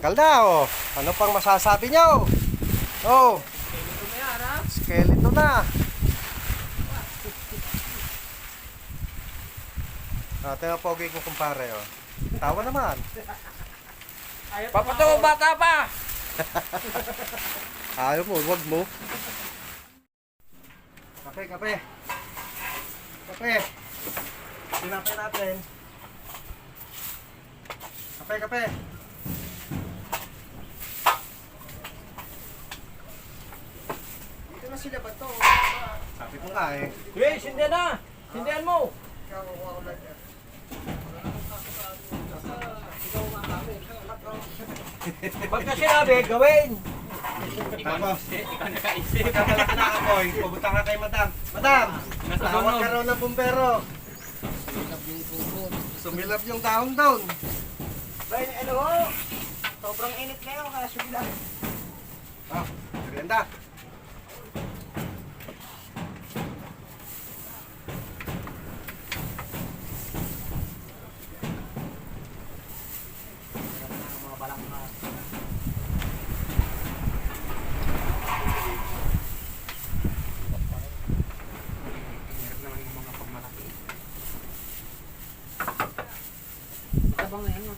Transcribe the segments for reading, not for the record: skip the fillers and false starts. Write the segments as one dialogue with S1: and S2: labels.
S1: Tanggal na, oh. Ano pang masasabi nyo? Oh. Skeleton na. Ito yung pogi ko kumpare, oh. Tawa naman.
S2: Papato, bata pa!
S1: Ayaw mo, wag mo. Kape, kape. Kape. Tinapay natin. Kape, kape. Dito na sila ba ito? Sabi ko nga eh.
S2: Hey, sindihan na! Sindihan mo! Pagka sinabi, gawin!
S1: Tapos,
S2: Ikaw nakaisip.
S1: pagkamalaki na apoy, pupunta ka kay madam. Madam!
S2: Nasa
S1: Tawag
S2: sunog.
S1: ka raw ng bumbero. Sumilap yung dahon down.
S3: Bay, ano ho? Sobrang init ngayon, kaya sumilang.
S1: Ah, ganda.
S3: Mga balang na. Tabang na yan,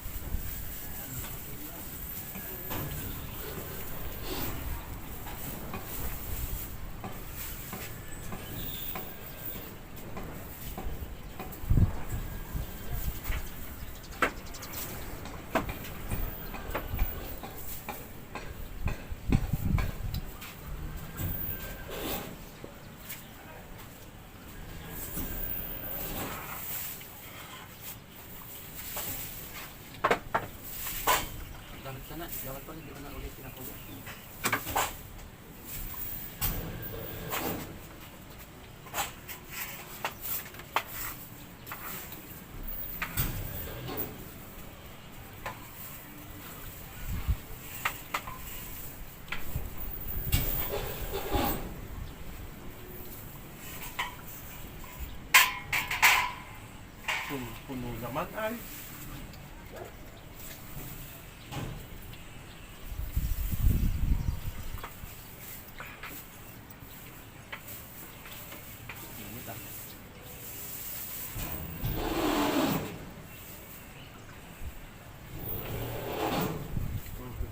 S2: Gamit ka na. Gamit pa, hindi ko na ulit pinapulo.
S1: Puno naman ay.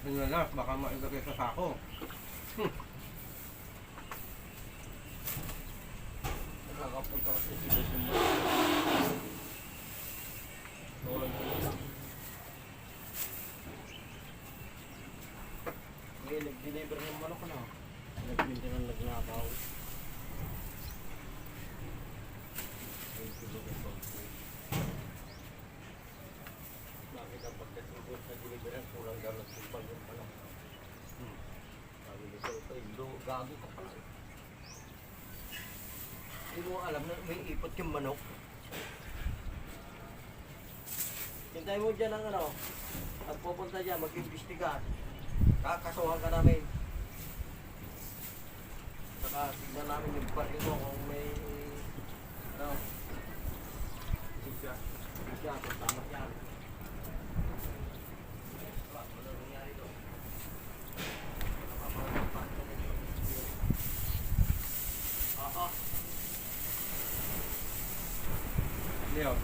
S1: Gusto na, baka mailagay sa sako.
S2: Nakakapunta ko sa sitwasyon mo. Ngayon, nag-deliver ng manok ko na. Nag-deliver ng nagnakaw. Bakit ang pagkasingkot sa delivery kulang daw ng sumpal yung manok? Sabi nito, ito, gago ka pala. Hindi mo alam na may ipot yung manok. Hintay mo dyan ang ano, at pupunta dyan, mag-imbestiga. Kakasuhan ka namin. Saka tignan namin yung parking mo kung may ano, siya, kung tama yan. Wala nangyari doon. Aha.
S1: Leo.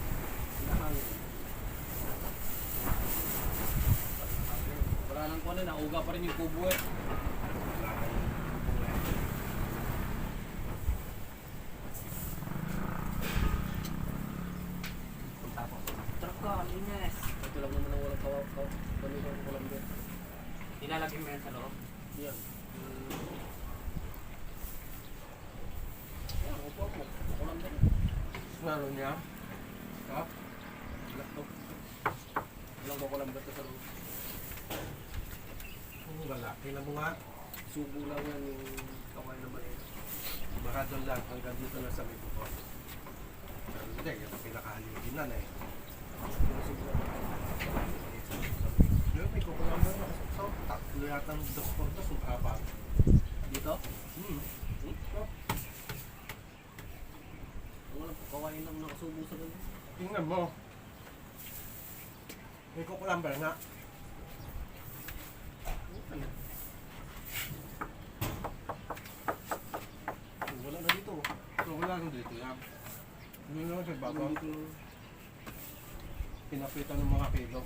S2: Wala nang kuno, nauga pa rin yung kubo eh. Punta ko.
S3: Truck ko, linis.
S2: Ito lang naman ang walang kawaw. Balikan ko lang din.
S3: Ilalagay mo yan sa loob.
S2: Yan. Yan, upo mo. Ako lang din.
S1: Laro niya. Ha?
S2: Laptop. Walang ko lang basta sa loob.
S1: Lalaki na mo nga.
S2: Subo lang yan yung kamay na maliit.
S1: Baka doon lang, hanggang dito na sa may buko. Hindi, yung pinakahaliginan eh. Yung may kukulang ba na sa tatlo yata ng doktor na sumaba.
S2: Dito?
S1: So,
S2: Walang kawain lang nakasubo sa ganun.
S1: tingnan mo. May kukulang ba nga? Wala na dito. So, wala na dito yan. Hindi naman siya bago. Pinapitan ng mga kilo.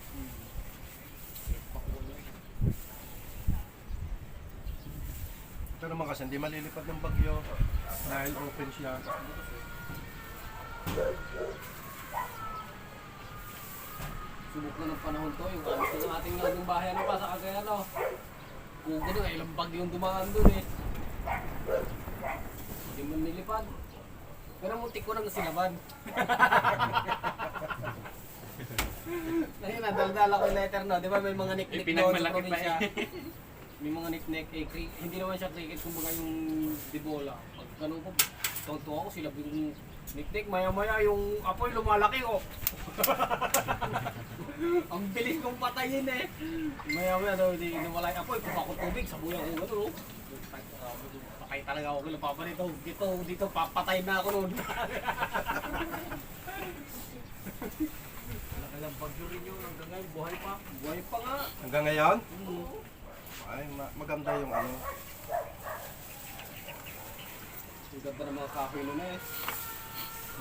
S1: Ito naman kasi hindi malilipad ng bagyo dahil open siya.
S2: Subok na ng panahon to, yung alis ng ating laging bahay ano pa sa Cagayan no. Kubo na, ilang bagyo yung dumaan dun eh. Hindi man nilipad. Pero muntik ko nang silaban. Ayun, nadaldala ko yung letter no, di ba may mga nick-nick doon sa probinsya. May mga nick-nick, hindi naman siya cricket, kumbaga yung dibola. Pag ganun ko, tonto ako, sila yung nick-nick, maya-maya yung apoy lumalaki oh. Ang bilis kong patayin eh. Maya-maya daw, hindi nawala yung apoy, kumakot tubig, sabuyan ko gano'n oh. Patay talaga ako, kailan papa dito, papatay na ako noon. Ilang bagyo rin yun, hanggang ngayon, buhay pa. Buhay pa nga.
S1: Hanggang ngayon? Ay, maganda yung ano.
S2: Ang ganda ng mga kahoy nun eh.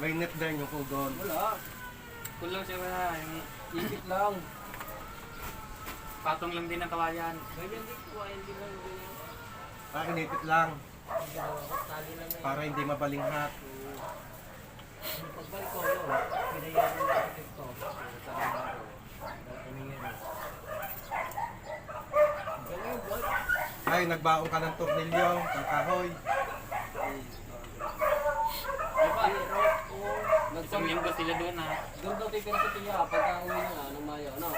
S1: May net din yung kugon.
S2: Wala.
S3: Kulang siya na, yung
S2: Ikit lang.
S3: patong lang din ng kawayan.
S2: Ganyan din ko, hindi lang ganyan.
S1: Inipit lang.
S2: Tali lang na
S1: Para hindi mabalinghat.
S2: pagbalik ko, yun. Pinayaan mo na ito. Ganyan, boy.
S1: Ay, nagbaon ka ng tornilyo, ng kahoy.
S2: Diba?
S3: Isang linggo sila doon ha.
S2: Doon daw titira sa tiya, pagka uwi na nga, ng Mayo, ano?